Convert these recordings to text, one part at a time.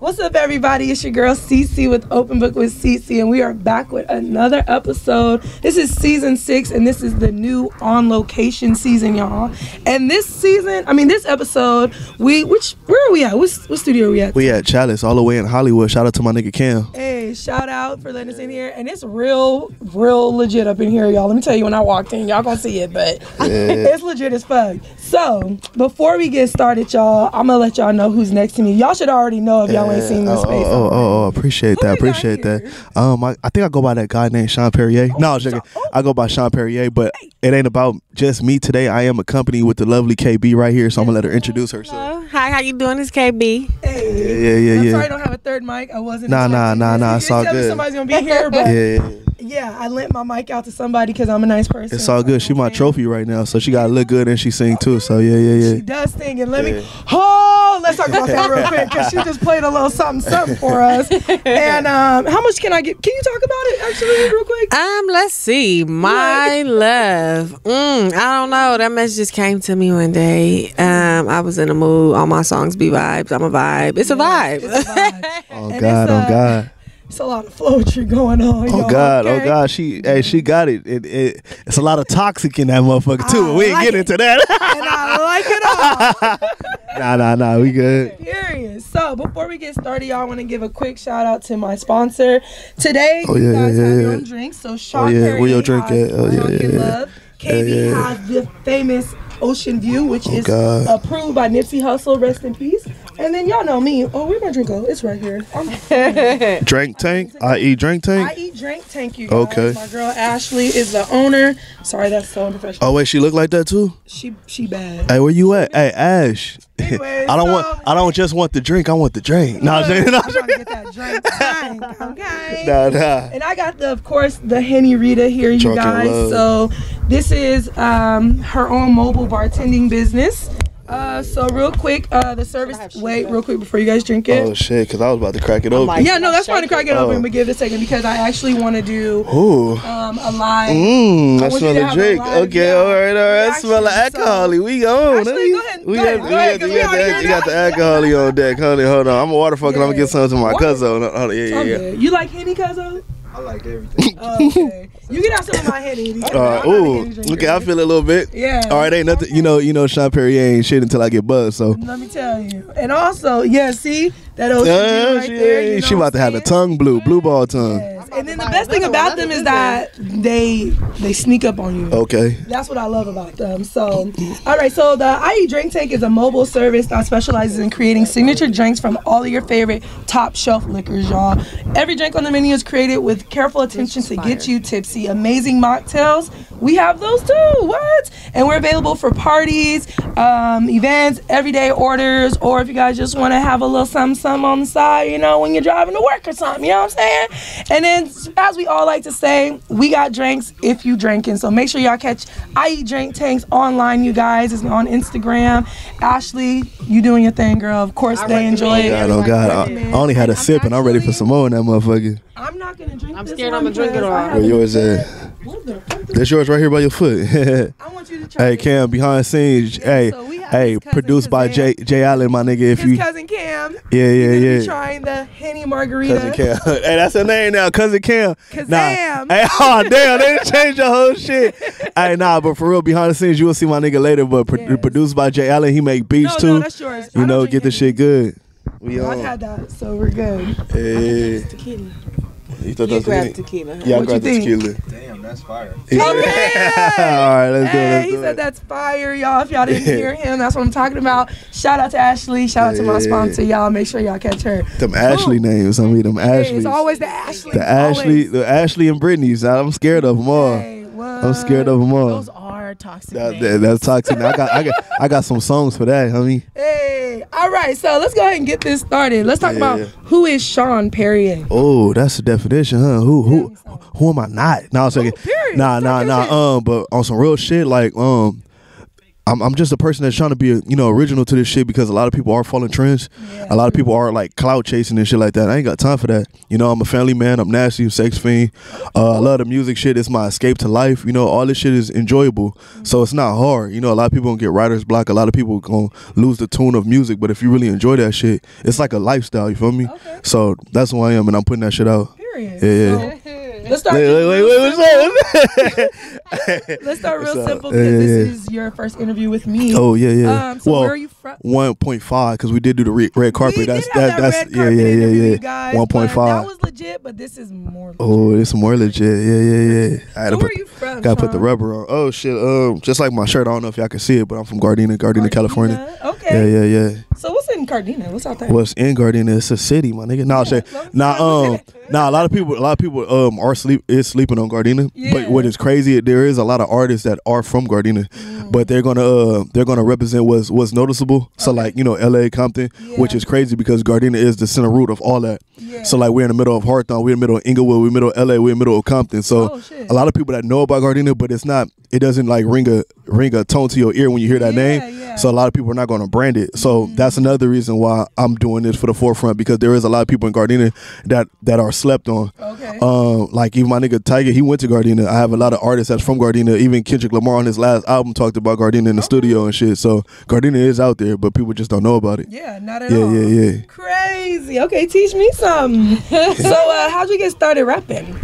What's up, everybody? It's your girl Cici with Open Book with Cici, and we are back with another episode. This is season 6, and this is the new on location season, y'all. And this episode, where are we at? What studio are we at? We at Chalice, all the way in Hollywood. Shout out to my nigga Cam. Hey, shout out for letting us in here, and it's real legit up in here, y'all. Let me tell you, when I walked in, y'all gonna see it, but it's legit as fuck. So before we get started, y'all, I'm gonna let y'all know who's next to me. Y'all should already know if y'all ain't seen this face. Appreciate that. I think I go by that guy named Shon Perrier. No, I go by Shon Perrier, but it ain't about just me today. I am accompanied with the lovely KB right here, so I'm gonna let her introduce herself. Hello. Hi, how you doing? It's KB. Hey. I'm sorry I don't have a third mic. I wasn't. Nah. It's all good. Somebody's gonna be here, but yeah, I lent my mic out to somebody because I'm a nice person. It's all good. She my trophy right now, so she gotta look good and she sing too. So yeah. She does sing, and let's talk about that real quick because she just played a little something for us. And how much can I get? Can you talk about it actually real quick? Let's see. My love. I don't know. That message just came to me one day. I was in a mood. All my songs be vibes. I'm a vibe. It's a vibe. It's a vibe. Oh God. It's a lot of poetry going on. Oh God, she got it. It's a lot of toxic in that motherfucker too. We ain't get into that. And I like it all. Nah, we good. Period. So before we get started, y'all, I want to give a quick shout out to my sponsor today. You guys have your own drinks. So Shon Perrier, where your drink at? Love. KB has the famous Ocean View, which is approved by Nipsey Hussle. Rest in peace. And then y'all know me. Oh, where my drink go? It's right here. Drink Tank? I eat Drink Tank? I eat Drink Tank, you guys. Okay. My girl Ashley is the owner. Sorry, that's so unprofessional. Oh, wait, she look like that too? She bad. Hey, where you at? Hey, Ash. Anyways, I don't just want the drink, I want the drink. I'm trying to get that drink tank, okay? Nah. And I got of course, the Henny Rita here, you guys. So this is her own mobile bartending business. So real quick, the service. Wait, real quick before you guys drink it. Oh shit, because I was about to crack it open. Yeah, no, that's fine to crack it open, but give it a second because I actually want to do a live. I smell a drink. Okay, all right. I smell the alcohol. We on. Actually, go ahead. You got the alcohol on deck, honey. Hold on, I'm a water fucker. I'm gonna get some to my cousin. Yeah. You like Henny, cousin? I like everything. Okay. You can have some of my Henny. Okay, I feel it a little bit. Yeah. All right, ain't nothing. You know, Shon Perrier ain't shit until I get buzzed. So let me tell you. And also, see that ocean right there. She about to have a tongue blue ball tongue. Yes. And then the best thing about them is that they sneak up on you. Okay. That's what I love about them. So, all right. So the IE Drink Tank is a mobile service that specializes in creating signature drinks from all of your favorite top shelf liquors, y'all. Every drink on the menu is created with careful attention to get you tipsy. Amazing mocktails. We have those too. What? And we're available for parties, events, everyday orders, or if you guys just want to have a little something on the side, when you're driving to work or something, you know what I'm saying? And then, as we all like to say, we got drinks if you drinking. So make sure y'all catch IE Drink Tanks online, you guys. It's on Instagram. Ashley, you doing your thing, girl. Of course, they enjoy it. Oh God, I only had a sip and I'm ready for some more in that motherfucker. I'm not gonna drink. I'm scared I'm gonna drink it all. Where yours at? That's yours right here by your foot. I want you to try. Hey, Cam, behind scenes. Hey, produced by Jay Allen, my nigga. If his you cousin Cam. Yeah. Trying the Henny Margarita. Cousin Cam. Hey, that's her name now, Cousin Cam. Kazam. Hey, oh damn, they done changed the whole shit. Hey, but for real, behind the scenes, you will see my nigga later. But produced by Jay Allen, he make beats too. No, that's yours. Get the shit good. I've had that, so we're good. Hey. Tequila. You thought that was tequila. Yeah, I grabbed the tequila. Damn, that's fire. Yeah. Okay. All right, let's do He said that's fire, y'all. If y'all didn't hear him, that's what I'm talking about. Shout out to Ashley. Shout out to my sponsor, y'all. Make sure y'all catch her. Them Ashley names. I mean, them Ashley. It's always the Ashley. The Ashley and Brittany's. I'm scared of them all. I'm scared of them all. Those are toxic. That's toxic. I got some songs for that, homie. Hey, all right. So let's go ahead and get this started. Let's talk about who is Shon Perrier. Oh, that's the definition, huh? Who am I not? No, I was saying, nah. But on some real shit, like I'm I'm just a person that's trying to be original to this shit because a lot of people are following trends. Yeah. A lot of people are like clout chasing and shit like that. I ain't got time for that. I'm a family man. I'm nasty, sex fiend. I love the music shit. It's my escape to life. All this shit is enjoyable. So it's not hard. A lot of people gonna get writer's block. A lot of people gonna lose the tune of music. But if you really enjoy that shit, it's like a lifestyle. You feel me? Okay. So that's who I am, and I'm putting that shit out. Period. Yeah. Let's start. Wait, what's Let's start real simple because this is your first interview with me. Oh yeah. So where are you from? 1.5 because we did do the red carpet. We that's did have that red carpet interview, guys, 1.5. That was legit, but this is more. Oh, it's more legit. Yeah. I had so where are you from? Gotta put the rubber on. Oh shit. Just like my shirt. I don't know if y'all can see it, but I'm from Gardena, California. Okay. Yeah. So what's in Gardena? What's out there? What's in Gardena? It's a city, my nigga. Nah, a lot of people are sleeping on Gardena. Yeah. But what is crazy, there is a lot of artists that are from Gardena, but they're gonna represent what's noticeable. So like L.A., Compton, which is crazy because Gardena is the center root of all that. Yeah. So like we're in the middle of Hawthorne, we're in the middle of Inglewood, we're in the middle of L.A., we're in the middle of Compton. So a lot of people that know about Gardena, but it doesn't like ring a tone to your ear when you hear that name. Yeah. So a lot of people are not going to brand it. So that's another reason why I'm doing this for the forefront because there is a lot of people in Gardena that are slept on. Okay. Like even my nigga Tiger, he went to Gardena. I have a lot of artists that's from Gardena. Even Kendrick Lamar on his last album talked about Gardena in the studio and shit. So Gardena is out there, but people just don't know about it. Yeah, not at all. Yeah. Crazy. Okay, teach me some. So how'd you get started rapping?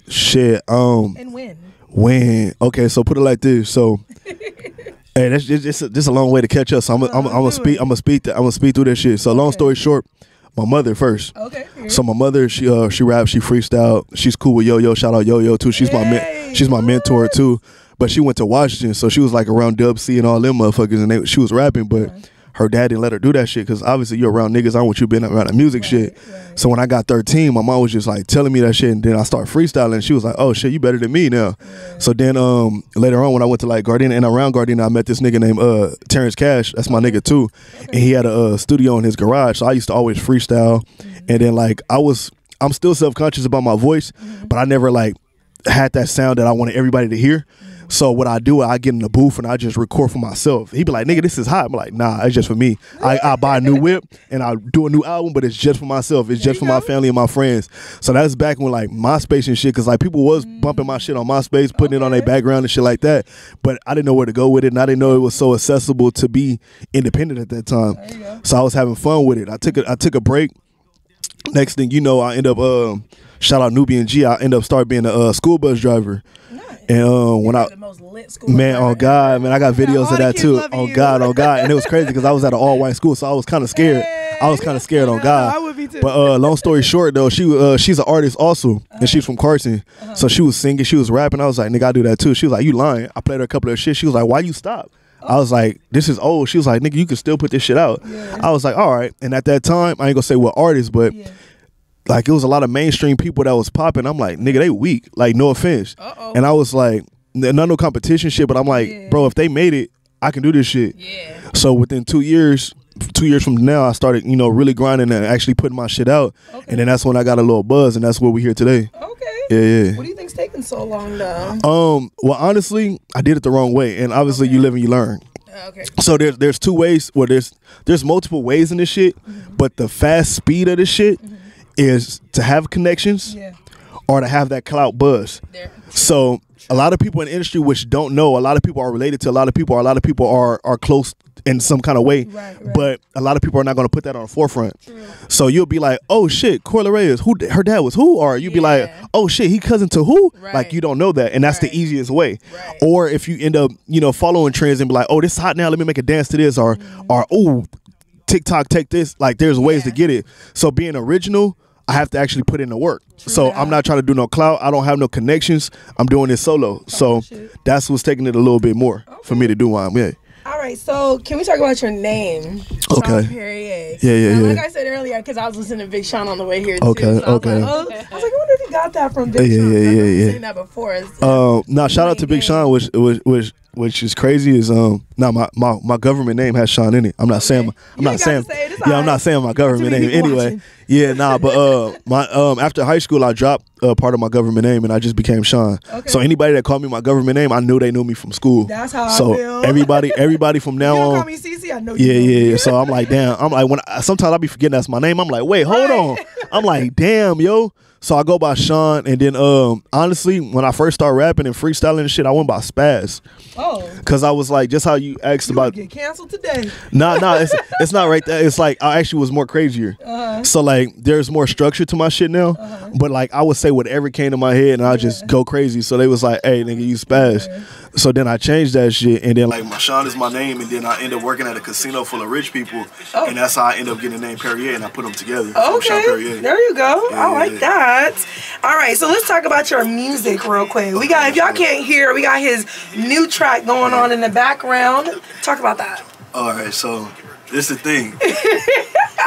Shit. And when? Okay, so put it like this. So hey, that's just a long way to catch up. So I'm gonna speak through that shit. So long story short, my mother first. Okay. So my mother, she raps, she freestyle. She's cool with Yo-Yo. Shout out Yo-Yo too. She's my mentor too. But she went to Washington, so she was like around Dub C and all them motherfuckers, and she was rapping, but her dad didn't let her do that shit because obviously you're around niggas. I don't want you being around the music shit. Right. So when I got 13, my mom was just like telling me that shit, and then I started freestyling. She was like, "Oh shit, you better than me now." Yeah. So then later on when I went to like Gardena and around Gardena, I met this nigga named Terrence Cash. That's my nigga too, and he had a studio in his garage. So I used to always freestyle, and then like I'm still self-conscious about my voice, but I never like had that sound that I wanted everybody to hear. So what I do, I get in the booth and I just record for myself. He'd be like, "Nigga, this is hot." I'm like, "Nah, it's just for me." I buy a new whip and I do a new album, but it's just for myself. It's just for my family and my friends. So that's back when like MySpace and shit, because like people was bumping my shit on MySpace, putting it on their background and shit like that. But I didn't know where to go with it, and I didn't know it was so accessible to be independent at that time. So I was having fun with it. I took a break. Next thing you know, I end up shout out Nubian G. I end up start being a school bus driver. And when I, the most lit school man, oh God, man, I got videos of that too. On God, and it was crazy because I was at an all white school, so I was kind of scared. I was kind of scared on God. I would be too. But long story short, though, she's an artist also, and she's from Carson. So she was singing, she was rapping. I was like, "Nigga, I do that too." She was like, "You lying?" I played her a couple of shit. She was like, "Why you stop?" I was like, "This is old." She was like, "Nigga, you can still put this shit out." I was like, "All right." And at that time, I ain't gonna say what artist, but. Like it was a lot of mainstream people that was popping. I'm like, nigga, they weak. Like, no offense. And I was like, no competition shit. But I'm like, bro, if they made it, I can do this shit. Yeah. So within 2 years from now, I started, really grinding and actually putting my shit out. And then that's when I got a little buzz, and that's where we're here today. Okay. Yeah. What do you think's taking so long though? Well, honestly, I did it the wrong way, and obviously you live and you learn. Okay. So there's two ways. Well, there's multiple ways in this shit, but the fast speed of this shit. Is to have connections or to have that clout buzz. So a lot of people in the industry which don't know, a lot of people are related to a lot of people are close in some kind of way, right. But a lot of people are not going to put that on the forefront. True. So you'll be like, "Oh shit, Corla Reyes, who her dad was who?" Or you'll be like, "Oh shit, he cousin to who?" Right. Like you don't know that, and that's the easiest way. Right. Or if you end up following trends and be like, "Oh, this is hot now, let me make a dance to this," or "Oh, TikTok, take this." Like there's ways to get it. So being original, I have to actually put in the work. So I'm not trying to do no clout. I don't have no connections. I'm doing this solo. So that's what's taking it a little bit more for me to do why I'm All right, so can we talk about your name? Okay. Shon Perrier. Yeah. Like I said earlier, because I was listening to Big Sean on the way here too. Okay. So I was like, I wonder if actually got that from Big Sean. Yeah. Seen that before. Now shout out to Big Sean, which is crazy is now my government name has Sean in it. I'm not saying I'm not saying my government name anyway. Yeah, but my after high school I dropped part of my government name and I just became Sean. Okay. So anybody that called me my government name, I knew they knew me from school. That's how I feel. everybody from now on. Call me Cici, I know you. Yeah. So I'm like, damn. I'm like sometimes I be forgetting that's my name. I'm like, wait, hold on. I'm like, damn, yo. So I go by Sean, and then honestly, when I first started rapping and freestyling and shit, I went by Spaz. Oh. Cause I was like, just how you asked about. Get canceled today. Nah, it's not right there. It's like I actually was more crazier. So like, there's more structure to my shit now. But like, I would say whatever came to my head, and I just go crazy. So they was like, hey, nigga, you Spaz. So then I changed that shit, and then like my Sean is my name, and then I end up working at a casino full of rich people, and that's how I end up getting the name Perrier, and I put them together. Okay, there you go. I like that. All right, so let's talk about your music real quick. We got, if y'all can't hear, we got his new track going on in the background. Talk about that. All right, so this is the thing.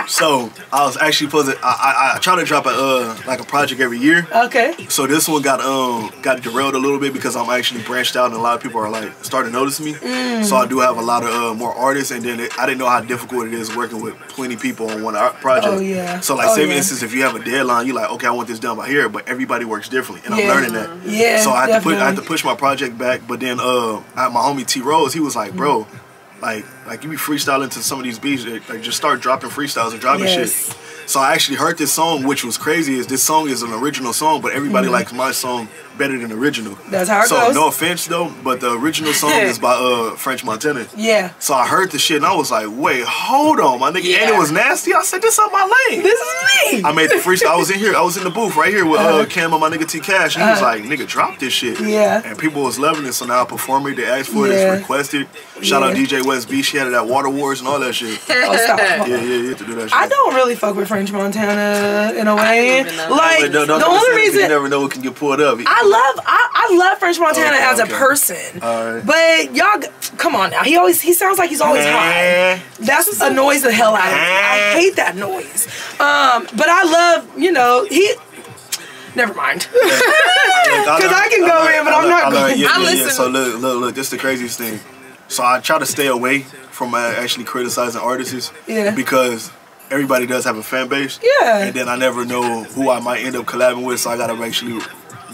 So I was actually supposed to. I try to drop a project every year. Okay. So this one got derailed a little bit because I'm actually branched out and a lot of people are like starting to notice me. So I do have a lot of more artists, and then I didn't know how difficult it is working with plenty of people on one project. Oh yeah. So like, say for instance, if you have a deadline, you're like, okay, I want this done by here, but everybody works differently, and I'm learning that. Yeah. So I had to push my project back, but then I had my homie T Rose. He was like, bro. Like you be freestyling to some of these beats, like just start dropping freestyles and dropping shit. So I actually heard this song, which was crazy. Is this song is an original song, but everybody likes my song better than the original. That's how it goes. So no offense though, but the original song is by French Montana. Yeah. So I heard the shit and I was like, wait, hold on, my nigga. And it was nasty. I said, this up my lane. This is me. I made the freestyle. I was in here. I was in the booth right here with Cam and my nigga T Cash. And he was like, nigga, drop this shit. Yeah. And people was loving it. So now I perform it. They asked for it. It's requested. Shout out DJ West B. She had it at Water Wars and all that shit. Oh, stop. Yeah, you have to do that shit. I don't really fuck with French Montana in a way. Like the only reason you never know what can get pulled up. I love French Montana as a person. But y'all, come on now. He sounds like he's always high. That annoys the hell out of me. I hate that noise. But I love, never mind. Because I can go in, but I'm not going. I'm listening. So look, this is the craziest thing. So I try to stay away from actually criticizing artists. Yeah. Because everybody does have a fan base. Yeah. And then I never know who I might end up collabing with, so I gotta actually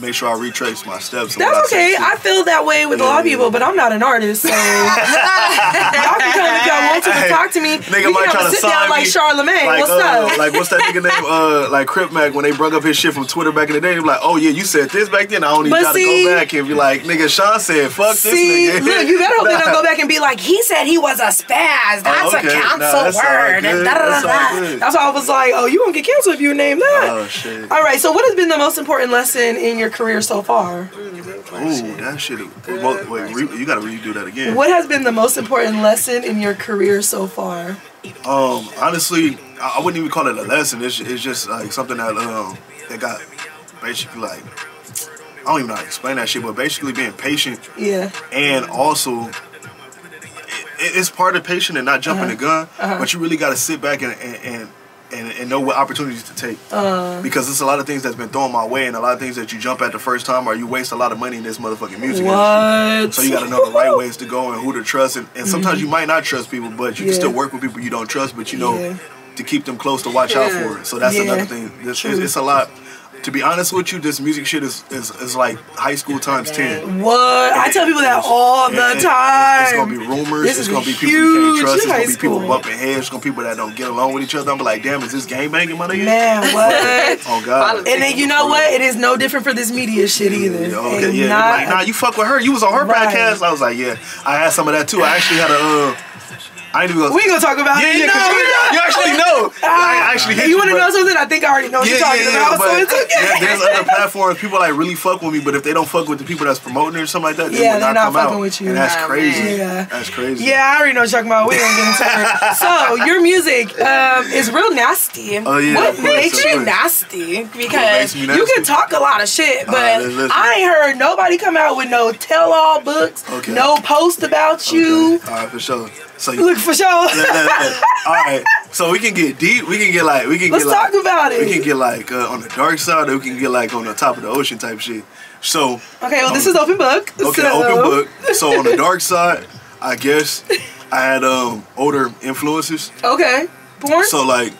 make sure I retrace my steps. That's okay. I feel that way with a lot of people, but I'm not an artist, so y'all can come if y'all want to talk to me. Nigga might try to sit down like Charlemagne. Like, what's up? Like what's that nigga name? Like Crip Mac when they brought up his shit from Twitter back in the day. They were like, oh yeah, you said this back then. I don't even try to go back and be like, nigga, Sean said, fuck this nigga. Look, you better hope they don't go back and be like, he said he was a spaz. That's a cancel word. And that's why I was like, oh, you won't get canceled if you name that. Oh shit. All right. So what has been the most important lesson in your career so far? Ooh, that shit. Wait, you gotta redo that again. What has been the most important lesson in your career so far? Honestly, I wouldn't even call it a lesson. It's just like something that got basically like, I don't even know how to explain that shit, but basically being patient. Yeah. And also, it's part of patient and not jumping the gun, but you really gotta sit back and know what opportunities to take. Because there's a lot of things that's been thrown my way and a lot of things that you jump at the first time or you waste a lot of money in this motherfucking music industry. So you gotta know the right ways to go and who to trust. And sometimes you might not trust people, but you can still work with people you don't trust, but you know to keep them close to watch out for it. So that's another thing. It's a lot. To be honest with you, this music shit is like high school times 10. What? I tell people that all the time. It's gonna be rumors. It's gonna be people you can't trust. It's gonna be people bumping heads. It's gonna be people that don't get along with each other. I'm like, damn, is this gang banging, my nigga? Man, what? Oh God. And then you know what? It is no different for this media shit either. Okay, yeah. Like, nah, you fuck with her. You was on her podcast. I was like, yeah. I had some of that too. I actually had a. I ain't even gonna. We ain't gonna talk about it. You actually know. I actually hit you want to know something? I think I already know what you're talking about. So it's okay. There's other platforms. People like really fuck with me, but if they don't fuck with the people that's promoting it or something like that, they're not fucking with you. And that's crazy. Yeah. That's crazy. Yeah, I already know what you're talking about. We don't get into it. So your music is real nasty. Oh yeah. What makes you nasty? Because you can talk a lot of shit, but I ain't heard nobody come out with no tell-all books, no post about you. All right, for sure. So look for sure. All right. So we can get deep. We can get like Let's talk about it. We can get like on the dark side, or we can get like on the top of the ocean type shit. So okay, well this is open book. Okay, so. open book. So on the dark side, I guess I had older influences. Okay, porn. So like.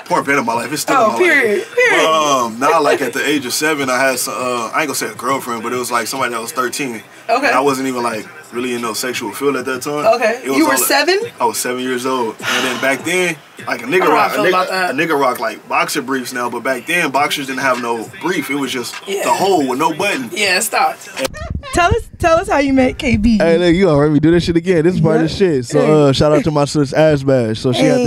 Porn been in my life. It's still in my period. life. Period. Now, like at the age of 7, I had some. I ain't gonna say a girlfriend, but it was like somebody that was 13. Okay. And I wasn't even like really in no sexual field at that time. Okay. You were 7? I was 7 years old, and then back then, like a nigga rock like boxer briefs now, but back then boxers didn't have no brief. It was just the hole with no button. Yeah, stop. Tell us how you met KB. Hey, look, you already do this shit again. This is part of the shit. So shout out to my sis Ash Bash. So she had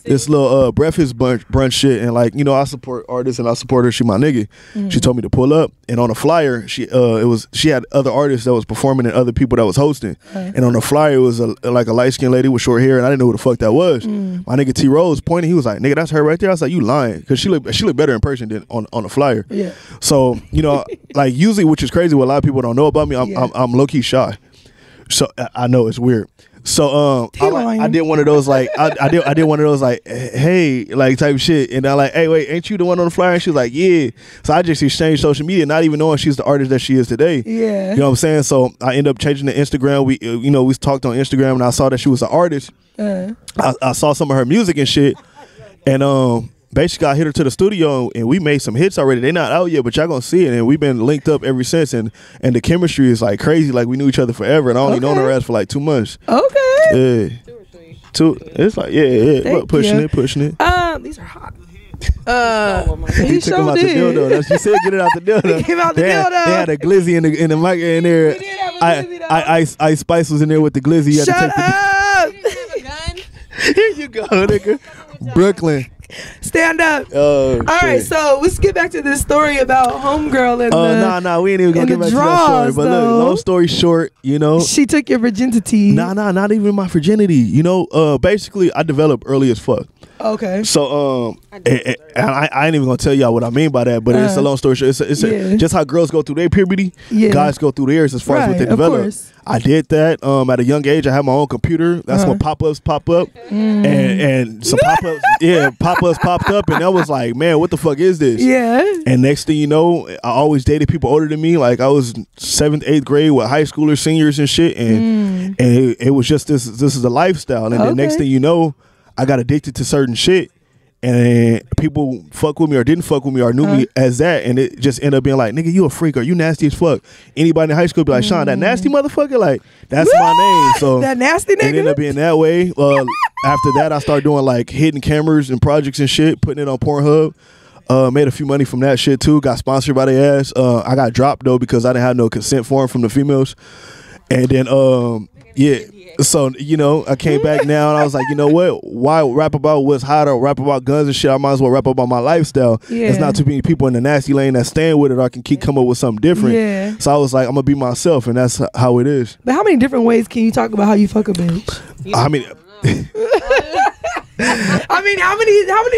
this little breakfast brunch shit, and like, you know, I support artists and I support her. She my nigga. She told me to pull up, and on the flyer she had other artists that was performing and other people that was hosting, and on the flyer it was like a light skinned lady with short hair, and I didn't know who the fuck that was. My nigga T Rose pointed. He was like, "Nigga, that's her right there." I was like, "You lying?" Because she looked better in person than on the flyer. Yeah. So you know, like usually, which is crazy, what a lot of people don't know about me. I'm low key shy, so I know it's weird. So I did one of those like I did one of those like, hey, like type shit, and I like, hey, wait, ain't you the one on the flyer? And she was like, yeah. So I just exchanged social media, not even knowing she's the artist that she is today. Yeah, you know what I'm saying? So I ended up changing the Instagram. We talked on Instagram, and I saw that she was an artist. I saw some of her music and shit, and basically I hit her to the studio, and we made some hits already. They not out yet, but y'all gonna see it, and we've been linked up ever since, and the chemistry is like crazy. Like we knew each other forever, and I only known her ass for like 2 months. Okay. Yeah. 2 or 3. 2. It's like yeah. Pushing it. These are hot. He took him out the dildo. That's you said get it out the dildo. He came out the dildo. They had a glizzy in the mic in there. Ice Spice was in there with the glizzy. You had to take the Here you go, nigga. Brooklyn. Stand up. All right, so let's get back to this story about homegirl and we ain't even gonna get back to that story. But look, long story short, you know, she took your virginity. Not even my virginity. You know, basically, I developed early as fuck. Okay. So and I ain't even gonna tell y'all what I mean by that, but it's a long story short. It's just how girls go through their puberty. Guys go through theirs as far as what they develop. I did that at a young age. I had my own computer. That's when pop-ups pop up, and some pop-ups popped up, and I was like, man, what the fuck is this? Yeah. And next thing you know, I always dated people older than me. Like I was 7th, 8th grade with high schoolers, seniors, and shit, and it was just this is a lifestyle. And then next thing you know, I got addicted to certain shit, and people fuck with me or didn't fuck with me or knew me as that, and it just ended up being like, nigga, you a freak or you nasty as fuck. Anybody in high school be like, Shon, that nasty motherfucker, like that's my name. So that nasty nigga. It ended up being that way. After that, I started doing like hidden cameras and projects and shit, putting it on Pornhub. Made a few money from that shit too. Got sponsored by their ass. I got dropped though because I didn't have no consent form from the females, and then so, you know, I came back now and I was like, you know what? Why rap about what's hot or rap about guns and shit? I might as well rap about my lifestyle. Yeah. There's not too many people in the nasty lane that stand with it or I can keep coming up with something different. Yeah. So I was like, I'm going to be myself, and that's how it is. But how many different ways can you talk about how you fuck a bitch? I mean... how many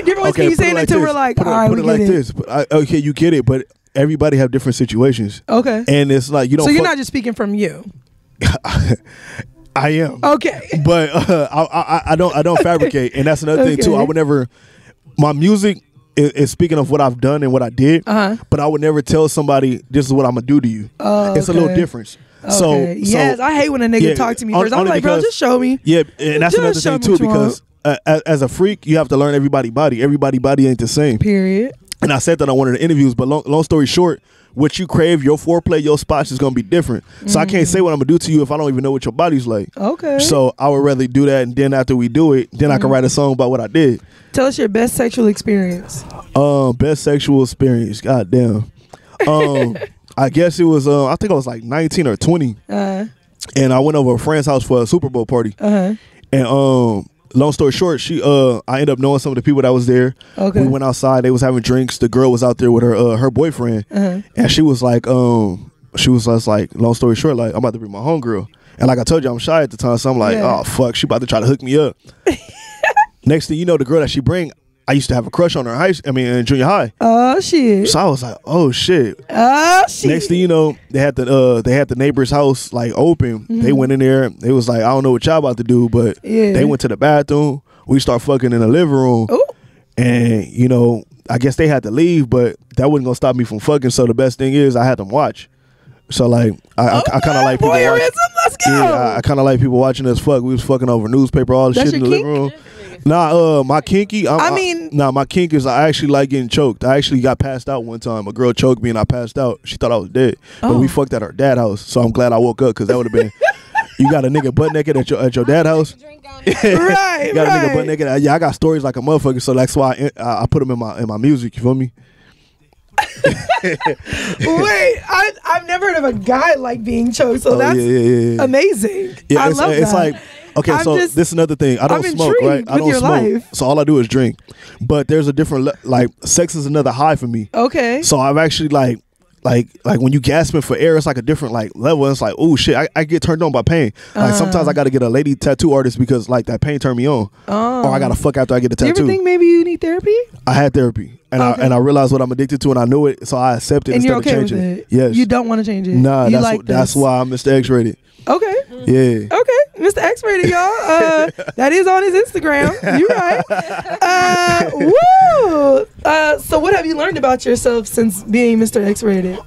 different ways can you say it until we're like, all right, we get it. This. Okay, you get it, but everybody have different situations. Okay. And it's like, you don't... So you're not just speaking from you? I am. Okay. But I don't fabricate, and that's another thing too. I would never. My music is speaking of what I've done and what I did, but I would never tell somebody this is what I'm gonna do to you. It's a little difference. Okay. So I hate when a nigga talk to me first. I'm like, bro, just show me. Yeah, and that's another thing too, because as a freak, you have to learn everybody's body. Everybody's body ain't the same. Period. And I said that on one of the interviews, but long story short, what you crave, your foreplay, your spots is gonna be different. So I can't say what I'm gonna do to you if I don't even know what your body's like. Okay. So I would rather do that, and then after we do it, then I can write a song about what I did. Tell us your best sexual experience. Best sexual experience. God damn. I guess it was. I think I was like 19 or 20, and I went over a friend's house for a Super Bowl party. And long story short, I ended up knowing some of the people that was there. Okay. We went outside. They was having drinks. The girl was out there with her boyfriend, and she was like, she was just like, long story short, like, I'm about to bring my homegirl. And like I told you, I'm shy at the time, so I'm like, oh fuck, she about to try to hook me up. Next thing you know, the girl that she bring, I used to have a crush on her in junior high. Oh shit. So I was like, oh shit. Oh shit. Next thing you know, they had the neighbor's house like open. They went in there. They was like, I don't know what y'all about to do, but they went to the bathroom, we start fucking in the living room. Ooh. And you know, I guess they had to leave, but that wasn't gonna stop me from fucking. So the best thing is I had them watch. So like I kind of like people voyeurism. watching. Let's go. Yeah, I kind of like people watching us fuck. We was fucking over newspaper, all the That's shit in the your living room. Nah, my kinky. My kink is I actually like getting choked. I actually got passed out one time. A girl choked me and I passed out. She thought I was dead, but we fucked at her dad house. So I'm glad I woke up because that would have been. You got a nigga butt naked at your dad house. Right, You got a nigga butt naked. Yeah, I got stories like a motherfucker. So that's why I put them in my music. You feel me? Wait, I've never heard of a guy like being choked, so that's amazing. Yeah, I love it's that. like, okay, so this is another thing. I don't smoke, right? I don't smoke, life. so all I do is drink. But there's a different like sex is another high for me. Okay. So I've actually like when you gasping for air, it's like a different like level. It's like, oh shit, I get turned on by pain. Like sometimes I got to get a lady tattoo artist because like that pain turned me on, or I got to fuck after I get a tattoo. Do you ever think maybe you need therapy? I had therapy, and I realized what I'm addicted to, and I knew it, so I accepted and instead you're okay of changing with it. Yes, you don't want to change it. Nah, you that's why I'm Mr. X-rated. Okay. Yeah. Okay, Mr. X-rated, y'all. That is on his Instagram. You right? Woo. So what have you learned about yourself since being Mr. X-rated?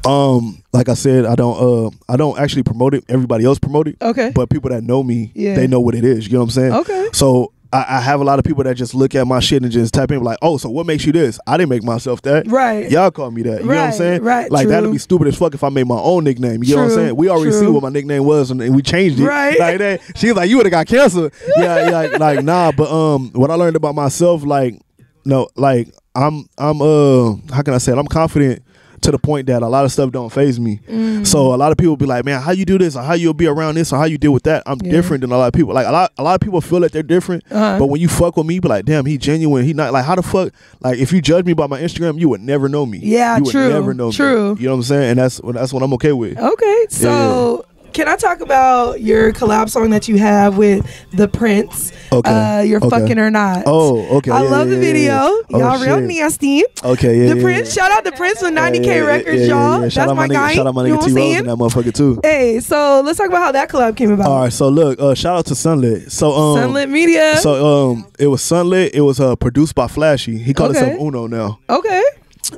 Like I said, I don't actually promote it. Everybody else promote it. Okay. But people that know me, they know what it is. You know what I'm saying? Okay. So I have a lot of people that just look at my shit and just type in like, oh, so what makes you this? I didn't make myself that. Right. Y'all call me that. You know what I'm saying? Right. Like True. that'd be stupid as fuck if I made my own nickname. You know what I'm saying? We already see what my nickname was and we changed it. Right. Like that. She's like, you would have got cancer. Yeah. Like nah. But what I learned about myself, like, no, like I'm how can I say it? I'm confident to the point that a lot of stuff don't faze me. So a lot of people be like, man, how you do this, or how you'll be around this, or how you deal with that. I'm different than a lot of people. Like a lot of people feel that they're different, but when you fuck with me, you be like, damn, he genuine. He not like, how the fuck? Like if you judge me by my Instagram, you would never know me. Yeah, you would true. never know me. True. You know what I'm saying? And that's what I'm okay with. Okay, so. Can I talk about your collab song that you have with the Prince? Okay. You're fucking or not. Oh, okay. I love the video. Y'all real shit. nasty. Okay, yeah. The Prince, shout out to Prince with 90K records, y'all. That's Shout out my guy. Shout out my You know nigga what I'm T Rose saying? in that motherfucker too. Hey, so let's talk about how that collab came about. All right, so look, shout out to Sunlit. So Sunlit Media. So it was Sunlit. It was produced by Flashy. He called Okay. himself Uno now. Okay.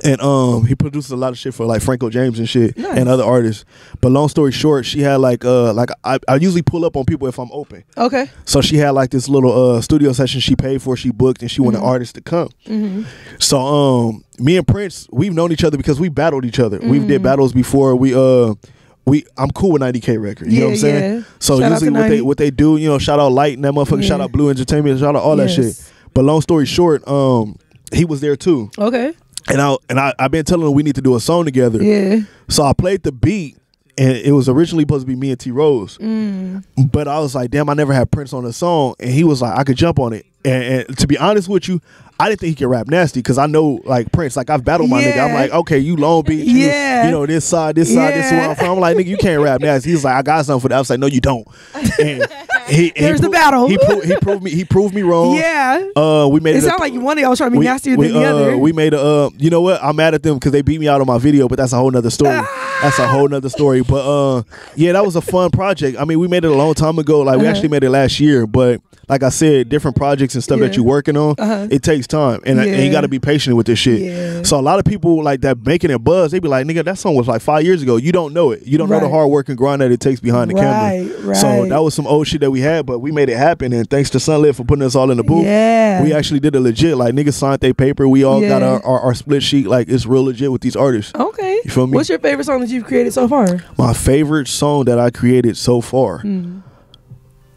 And he produces a lot of shit for like Franco James and shit Nice. and other artists. But long story short, she had like I usually pull up on people if I'm open. Okay. So she had like this little studio session she paid for, she booked, and she wanted artists to come. So me and Prince, we've known each other because we battled each other. We've did battles before. I'm cool with 90K record. You know what I'm saying? Yeah. So Shout out usually to 90. what they do, you know, shout out Light and that motherfucker, shout out Blue Entertainment, shout out all that shit. But long story short, he was there too. Okay. And I've been telling him we need to do a song together. Yeah. So I played the beat, and it was originally supposed to be me and T Rose. But I was like, damn, I never had Prince on the song, and he was like, I could jump on it. And to be honest with you, I didn't think he could rap nasty because I know like Prince, like I've battled my nigga. I'm like, okay, you Long Beach, you know, this side, this is where I'm from. I'm like, nigga, you can't rap nasty. He's like, I got something for that. I was like, no, you don't. And There's the battle. He proved me wrong. Yeah. We made it sounded like one of y'all was trying to be nastier than the other. We made you know what? I'm mad at them because they beat me out on my video, but that's a whole nother story. That's a whole nother story. But yeah, that was a fun project. I mean, we made it a long time ago. Like we actually made it last year, but like I said, different projects and stuff that you're working on, it takes time, and you got to be patient with this shit. Yeah. So a lot of people like that making it buzz. They be like, nigga, that song was like 5 years ago. You don't know it. You don't know the hard work and grind that it takes behind the camera. Right. So that was some old shit that we had, but we made it happen. And thanks to Sunlit for putting us all in the booth. Yeah. We actually did it legit. Like niggas signed their paper. We all got our split sheet. Like it's real legit with these artists. Okay. You feel me? What's your favorite song that you've created so far? My favorite song that I created so far.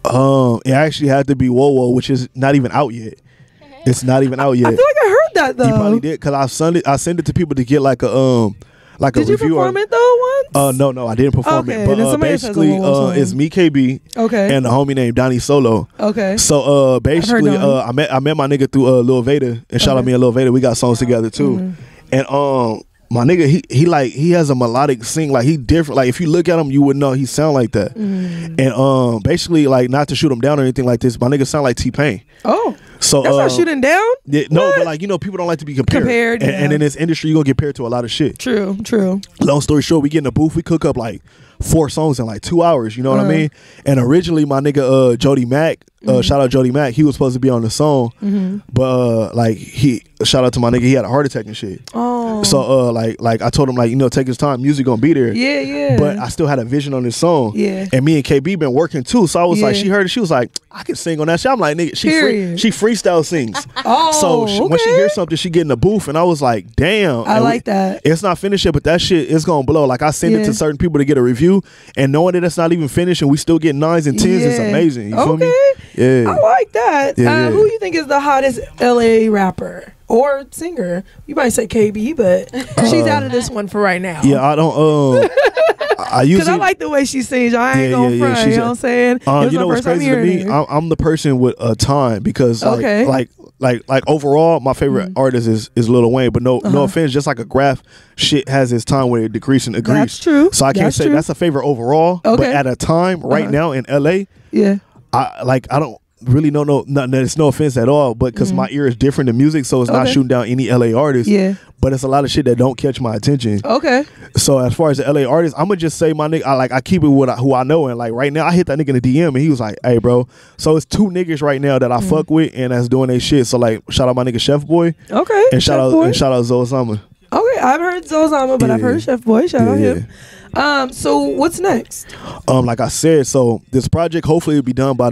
It actually had to be Whoa Whoa, which is not even out yet. It's not even out yet. I feel like I heard that though. You probably did because I sent it to people to get like a like did a review. Did you perform it though once? No, I didn't perform it. But basically, it's me, KB, and a homie named Donnie Solo. Okay. So basically, I met my nigga through Lil Veda, and shout out me and Lil Veda. We got songs together too, and my nigga, he has a melodic sing, like he different. Like if you look at him, you would know he sound like that. And basically, like not to shoot him down or anything like this, my nigga sound like T-Pain. Oh. So That's not shooting down. Yeah, no, but like people don't like to be compared. And in this industry, you're gonna get compared to a lot of shit. True. Long story short, we get in the booth, we cook up like 4 songs in like 2 hours. You know what I mean? And originally, my nigga Jody Mack, shout out Jody Mack, he was supposed to be on the song, but like shout out to my nigga, he had a heart attack and shit. Oh. So like I told him take his time, music gonna be there. Yeah. But I still had a vision on this song. Yeah. And me and KB been working too. So I was like, she heard it, she was like, I can sing on that shit. I'm like, nigga, she freestyle sings. So when she hears something, she get in the booth, and I was like, damn. I like that. It's not finished yet, but that shit is gonna blow. Like I send it to certain people to get a review, and knowing that it's not even finished, and we still get 9s and 10s, is amazing. You feel me? Yeah. I like that. Yeah. Who you think is the hottest LA rapper or singer? You might say KB, but she's out of this one for right now. Yeah, I don't. I usually, because I like the way she sings. I ain't gonna front. You know what I'm saying? You know what's crazy to me? I'm the person with a time, because like overall, my favorite artist is Lil Wayne. But no offense, just like a graph, shit has its time where it decreases and agrees. That's true. So I can't say that's a favorite overall. But at a time, right now in LA, I don't really know it's no offense at all, but because my ear is different to music, so it's not shooting down any LA artists. Yeah. But it's a lot of shit that don't catch my attention. Okay. So as far as the LA artists, I'm gonna just say my nigga, I keep it with who I know, and like right now I hit that nigga in the DM and he was like, "Hey, bro." So it's 2 niggas right now that I fuck with and that's doing their shit. So like, shout out my nigga Chef Boy. Okay. And shout out Zoe Sama. Okay, I've heard Zoe Sama, but I've heard Chef Boy. Shout out him. So what's next? Like I said, so this project hopefully will be done by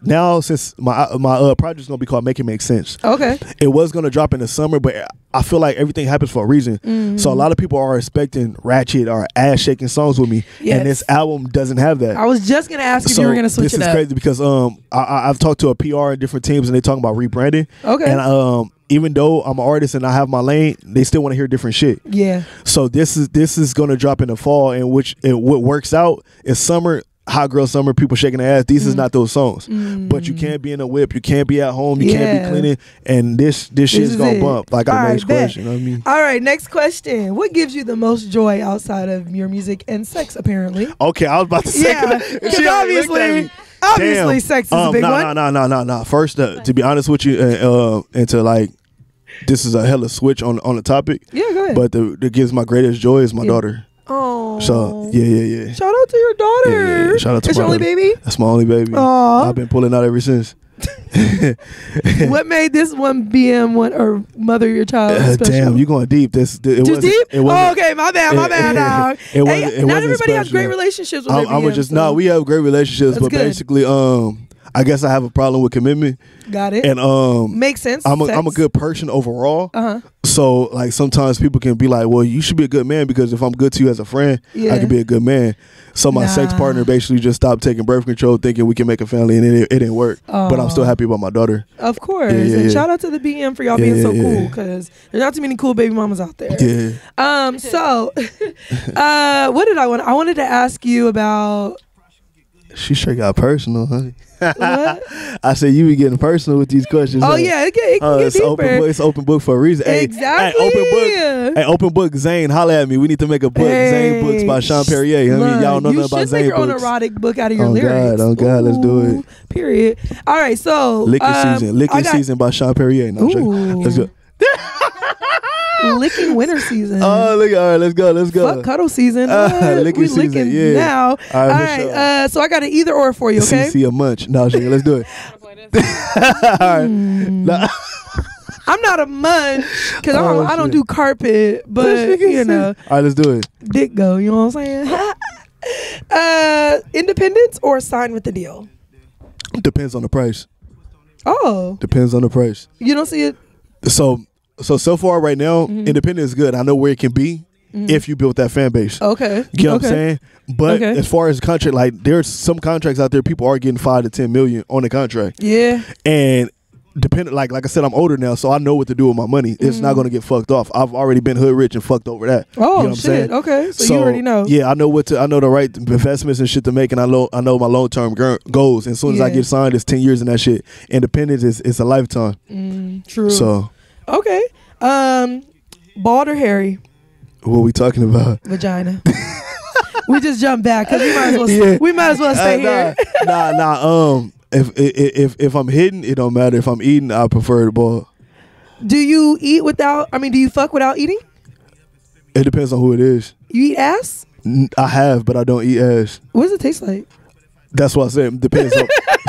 now since my project's gonna be called Make It Make Sense. Okay. It was gonna drop in the summer, but I feel like everything happens for a reason. So a lot of people are expecting ratchet or ass shaking songs with me, and this album doesn't have that. I was just gonna ask if you were gonna switch it up. This is crazy because I've talked to a PR and different teams, and they talking about rebranding. Okay. And even though I'm an artist and I have my lane, they still want to hear different shit. Yeah. So this is gonna drop in the fall, and what works out is summer, hot girl summer, people shaking their ass. These is not those songs. But you can't be in a whip, you can't be at home, you can't be cleaning, and this shit's gonna bump. Like our next question. You know what I mean? All right, next question. What gives you the most joy outside of your music and sex? Apparently. Okay, I was about to say that. Obviously, sex is a big one. No. First, to be honest with you, and to like, this is a hella switch on the topic. Yeah, go ahead. But that gives my greatest joy is my daughter. Oh. So yeah. Shout out to your daughter. Yeah. Shout out to it's my your only baby. That's my only baby. Aww. I've been pulling out ever since. What made this one BM one or mother your child special? Damn, you going deep. Too deep? Okay, my bad, dog. Not everybody has great relationships with BM. We have great relationships, but basically, I guess I have a problem with commitment. Got it. And makes sense. I'm a good person overall. So like sometimes people can be like, well, you should be a good man because if I'm good to you as a friend, I can be a good man. So my sex partner basically just stopped taking birth control, thinking we can make a family, and it didn't work. But I'm still happy about my dauter. Of course. And shout out to the BM for y'all being so cool, because there's not too many cool baby mamas out there. Yeah. So what did I want? I wanted to ask you about. She sure got personal, honey. I said you be getting personal with these questions. Oh yeah, it can get deeper. It's open book for a reason. Exactly. Hey, open book. Zane, holla at me. We need to make a book. Zane Books by Shon Perrier. I mean, y'all know nothing about Zane Books. You should make your own erotic book out of your lyrics. Oh God, let's do it. Period. All right, so Licking Season by Shon Perrier. No, let's go. Licking winter season. Oh, look! All right, let's go. Fuck cuddle season. Licking season. Yeah. Now. All right. So I got an either or for you. Okay. See a munch. No, let's do it. All right. I'm not a munch because I don't do carpet, but you know. All right, let's do it. Dick go. You know what I'm saying? Independence or sign with the deal? Depends on the price. Oh. Depends on the price. You don't see it. So far right now, independent is good. I know where it can be if you build that fan base. Okay. You know what I'm saying? But as far as contract, like there's some contracts out there, people are getting 5 to 10 million on the contract. Yeah. And depending, like I said, I'm older now, so I know what to do with my money. It's not going to get fucked off. I've already been hood rich and fucked over that. Oh, you know what I'm saying? Okay. So you already know. Yeah, I know the right investments and shit to make, and I know my long term goals. And as soon as I get signed, it's 10 years in that shit. Independence is a lifetime. True. So. Okay. Bald or hairy? What are we talking about? Vagina. We just jumped back because we might as well stay here. if I'm hitting, it don't matter. If I'm eating, I prefer the ball. Do you eat without? I mean, do you fuck without eating? It depends on who it is. You eat ass? I have, but I don't eat ass. What does it taste like? That's what I said. Depends.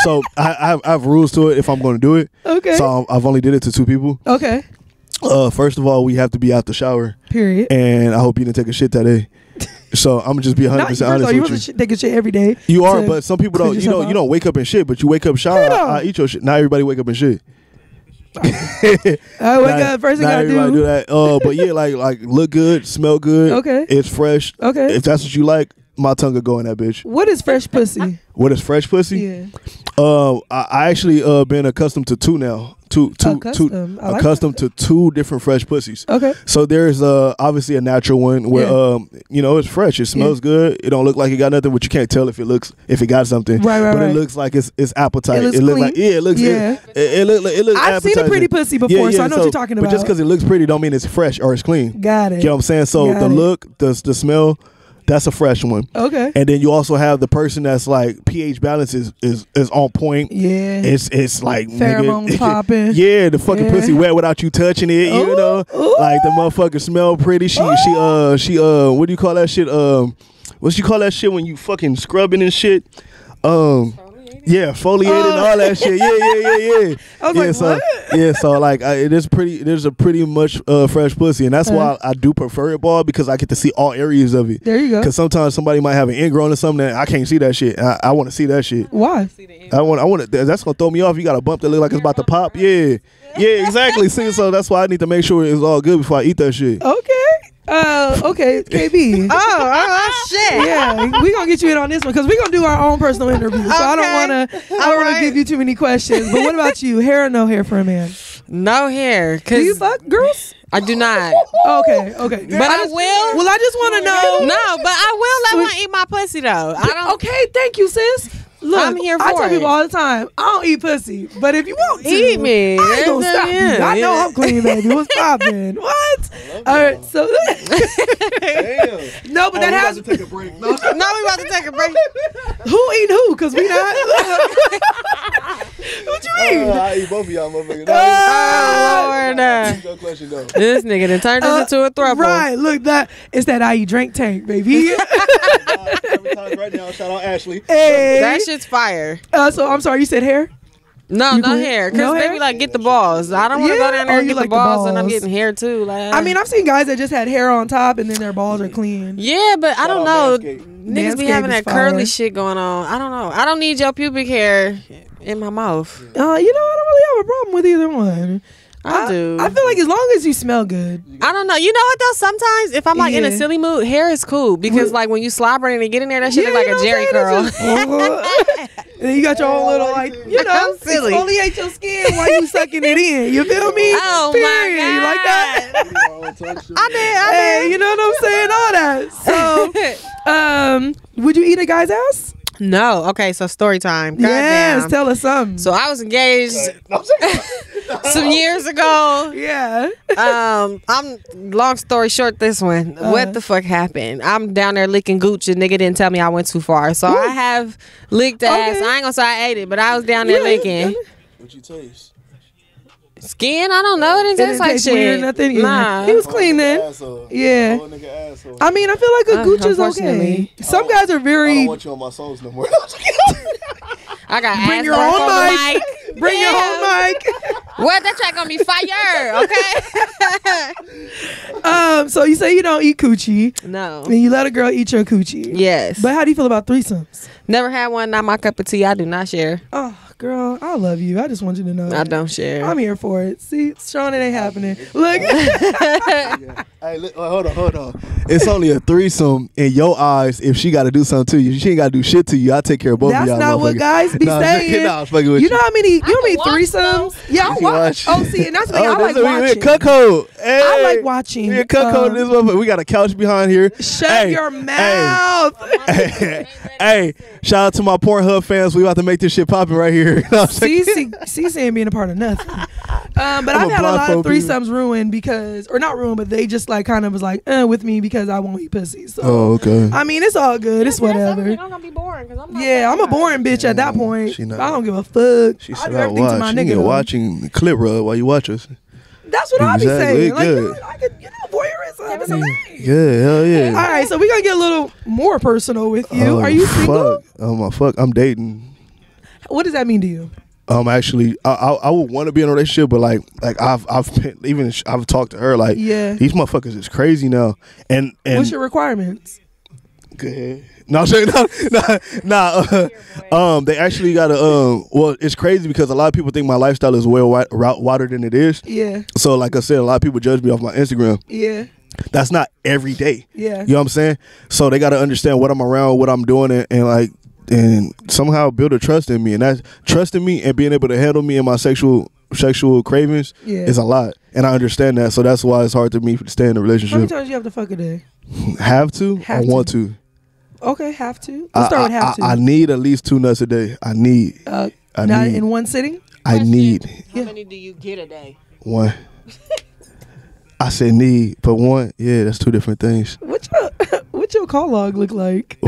So I have rules to it if I'm going to do it. Okay. So I've only did it to 2 people. Okay. First of all, we have to be out the shower. Period. And I hope you didn't take a shit that day. So I'm gonna just be 100% honest with you. You wasn't taking shit every day. You are, but some people don't. You don't wake up and shit, but you wake up shower. I eat your shit. Not everybody wake up and shit. I wake up first thing I do that. But yeah, like look good, smell good. Okay. It's fresh. Okay. If that's what you like, my tongue will go in that bitch. What is fresh pussy? What is fresh pussy? Yeah. I actually been accustomed to 2 now. Accustomed to 2 different fresh pussies. Okay. So there's obviously a natural one where it's fresh. It smells good. It don't look like it got nothing, but you can't tell if it got something. Right. It looks like it's appetite. It looks like it looks it looks I've seen a pretty pussy before, so I know what you're talking about. But just because it looks pretty don't mean it's fresh or it's clean. Got it. You know what I'm saying? So the look, the smell, that's a fresh one. Okay. And then you also have the person that's like pH balance is on point. Yeah. It's like pheromones popping. Yeah, the fucking pussy wet without you touching it. Ooh, you know, like the motherfucker smell pretty. She what do you call that shit? What you call that shit when you fucking scrubbing and shit? Yeah, foliated and all that shit. Yeah. I was like, what? So like there's a pretty much fresh pussy, and that's why I do prefer it, ball, because I get to see all areas of it. There you go. Because sometimes somebody might have an ingrown or something that I can't see that shit. I want to see that shit. Why? I want that's gonna throw me off. You got a bump that look like it's about to pop. Yeah, exactly. See, so that's why I need to make sure it's all good before I eat that shit. Okay. Okay, KB. Oh shit. Yeah, we gonna get you in on this one because we gonna do our own personal interview. So I don't wanna give you too many questions. But what about you? Hair or no hair for a man? No hair. Do you fuck girls? I do not. Okay. But I will. Well, I just want to know. No, but I will let one eat my pussy though. I don't. Okay, thank you, sis. Look, I'm here for I tell it. people all the time, I don't eat pussy, but if you want to, Eat me. I ain't gonna stop you. I know I'm clean, baby. What's poppin'? What? All right, so Damn. no, but that has to take a break. No. No, we about to take a break. who eat who? Cause we not. What you mean? I eat both of y'all, motherfuckers. Oh, Lord. Good question though. This nigga done turned this into a throuple. Right, look, it's that IE drink tank, baby. Right now, shout out Ashley. Hey. That shit's fire. So I'm sorry, you said hair? No, You no could- hair. Cause no they hair? be like, get the balls. I don't want to Yeah, go down there or and you get like the the balls, and I'm balls. getting hair too. Like, I mean, I've seen guys that just had hair on top and then their balls are clean. yeah, but I don't know. out Niggas be Manscaped having is that curly fire. shit going on. I don't know. I don't need your pubic hair in my mouth. You know, I don't really have a problem with either one. I do. I feel like as long as you smell good. I don't know. You know what though? Sometimes if I'm like in a Yeah. silly mood, hair is cool because like when you slobber and get in there, that shit Yeah, look like you know a Jerry what I'm curl. saying? And then you got your own little I'm silly. exfoliate your skin while you sucking it in. You feel me? Oh Period. my You like that? I did. Hey, you know what I'm saying? All that. So, would you eat a guy's ass? No. Okay, so story time. Goddamn. Yes, tell us something. So I was engaged some years ago. Yeah. I'm long story short, this one. What the fuck happened? I'm down there licking gooch and nigga didn't tell me I went too far. So I have licked ass. I ain't gonna say I ate it, but I was down there licking. What you taste? Skin? I don't know. It didn't taste like taste shit. weird, nothing. Yeah. Nah. He was clean then. Yeah. I mean, I feel like a gooch is okay. Unfortunately. Some guys are I very. don't want you on my souls no more. I got Bring ass your burp own on the mic. mic. Bring your Damn. own mic. What? That track gonna be fire, okay? So you say you don't eat coochie, No. and you let a girl eat your coochie. Yes. But how do you feel about threesomes? Never had one. Not my cup of tea. I do not share. Oh, girl, I love you. I just want you to know. I don't share. I'm here for it. See, Shon, it ain't happening. Look. Hey, look, hold on. It's only a threesome in your eyes. If she got to do something to you, she ain't got to do shit to you. I take care of both of That's y'all. not what motherfuckers. guys be saying. Nah, I was fucking with You know how many threesomes? watch Yeah, I You watch. watch. Oh, see, and that's me. I like We watching. cuckold. Hey, I like watching. We cuckold this motherfucker. We got a couch behind here. Shut your mouth. Hey, shout out to my Pornhub fans. We about to make this shit popping right here. You know what I'm saying? Cici ain't being a part of nothing. But I've had a lot of blindfold threesomes ruined because, or not ruined, but they just like kind of was like with me because I won't eat pussy. So okay. I mean, it's all good. It's whatever. I'm gonna be boring because I'm not. Yeah, I'm a boring bitch at that point. She not- I don't give a fuck. She I said, do "I everything to my watch." nigga. You though. watching clip rub while you watch us. That's what I be Exactly, saying. Like, good. I could, voyeurism. It's amazing. Yeah, hell yeah. All right, so we're gonna get a little more personal with you. Oh, Are you single? Fuck. Oh my fuck, I'm dating. What does that mean to you? Actually, I would want to be in a relationship, but like I've talked to her like, Yeah. these motherfuckers is crazy now. And What's your requirements? go ahead. No, I'm saying they actually got well, it's crazy because a lot of people think my lifestyle is way wider than it is. Yeah. So like I said, a lot of people judge me off my Instagram. Yeah. That's not every day. Yeah. You know what I'm saying? So they got to understand what I'm around, what I'm doing, and somehow build a trust in me. And that trusting me and being able to handle me and my sexual cravings is a lot. And I understand that. So that's why it's hard to me to stay in a How many relationship. times you have to fuck a day? Have to? Have I want to. Okay, have to. Let's start with have to. I need at least 2 nuts a day. I need. Not in one sitting? I need. How many do you get a day? 1. I said need, but 1, yeah, that's 2 different things. What's your call log look like?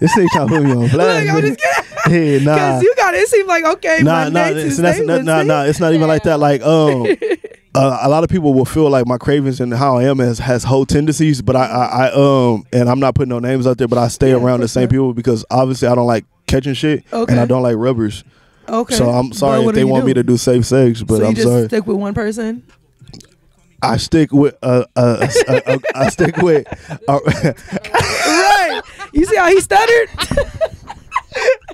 This ain't trying to put me on blast. Look, I'm just kidding. Hey, nah. Because you got it seems like, okay, Monday, Tuesday, Wednesday. It's not even like that. Like, a lot of people will feel like my cravings and how I am has whole tendencies, but I and I'm not putting no names out there, but I stay around the same people because obviously I don't like catching shit and I don't like rubbers. Okay. So I'm sorry if they want me to do safe sex, but so I'm you just sorry. stick with one person? I stick with I stick with Right. You see how he stuttered?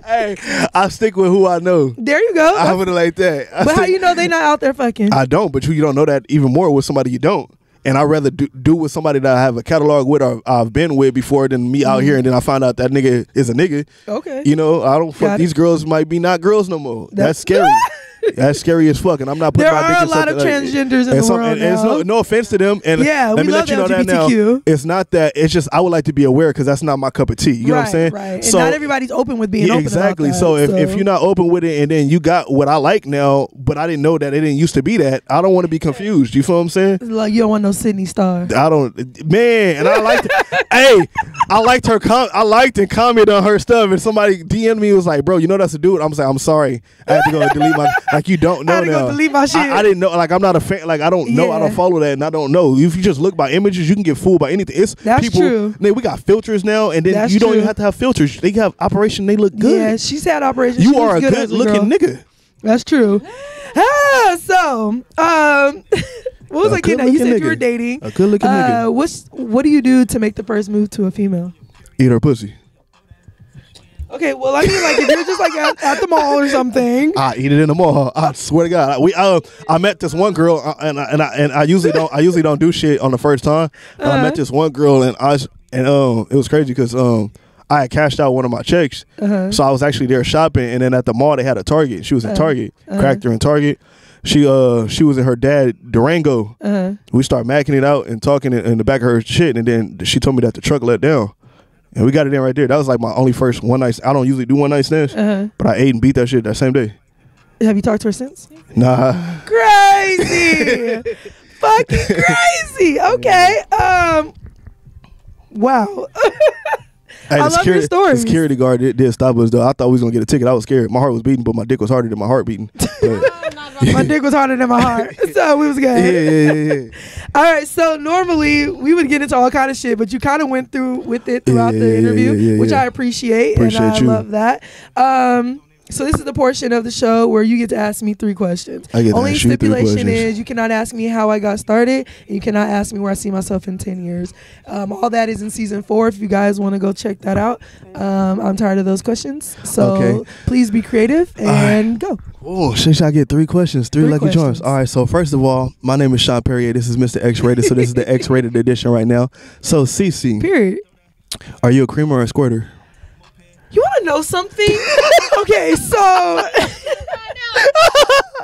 Hey, I stick with who I know. There you go. I put it like that. But how you know they not out there fucking? I don't, but you don't know that even more with somebody you don't. And I'd rather do with somebody that I have a catalog with or I've been with before than me out here and then I find out that nigga is a nigga. Okay. You know, I don't fuck. These girls might be not girls no more. That's scary. That's scary as fuck, and I'm not putting my dick in there are a lot of transgenders in the world and it's no offense to them, and yeah, let me let you know that now. It's not that. It's just I would like to be aware because that's not my cup of tea. You know what I'm saying? Right. And so, not everybody's open with being open exactly. about that, so if you're not open with it, and then you got what I like now, but I didn't know that it didn't used to be that. I don't want to be confused. You feel what I'm saying? Like you don't want no Sydney Star. I don't, man. And I liked. Hey, I liked her. I liked and commented on her stuff, and somebody DM'd me was like, "Bro, you know that's a dude." I'm saying, "I'm sorry. I had to go and delete my like you don't know now." Delete my shit. I didn't know. Like I'm not a fan. Like I don't know. I don't follow that, and I don't know. If you just look by images, you can get fooled by anything. It's that's people. True. Man, we got filters now, and then that's you don't true. even have to have filters. They have operation. They look good. Yeah, she's had operation. You she are a good looking nigga. That's true. So, what was I getting at? You said you were dating. A good looking nigga. What do you do to make the first move to a female? Eat her pussy. Okay, well, I mean, like if you're just like at the mall or something, I eat it in the mall. I swear to God, I met this one girl, and I usually don't do shit on the first time. But I met this one girl, and it was crazy because I had cashed out one of my checks, so I was actually there shopping, and then at the mall they had a Target. She was in Target, cracked her in Target. She was in her dad Durango. We started macking it out and talking in the back of her shit, and then she told me that the truck let down. And we got it in right there. That was like my only first one night. I don't usually do one night stands, but I ate and beat that shit that same day. Have you talked to her since? Nah. Crazy. Fucking crazy. Okay. Wow. Hey, I love your story. The security guard did stop us though. I thought we was gonna get a ticket. I was scared. My heart was beating, but my dick was harder than my heart beating. My dick was harder than my heart, so we was good. Yeah. All right, so normally we would get into all kind of shit, but you kind of went through with it throughout the interview, which I appreciate and I love that. So this is the portion of the show where you get to ask me 3 questions. Only stipulation is you cannot ask me how I got started, and you cannot ask me where I see myself in 10 years. All that is in season 4. If you guys want to go check that out, I'm tired of those questions. So please be creative and go. Oh, should I get 3 questions? 3 lucky charms. All right. So first of all, my name is Shon Perrier. This is Mr. X-rated. So this is the X-rated edition right now. So Cici, period. Are you a creamer or a squirter? You want to know something? Okay, so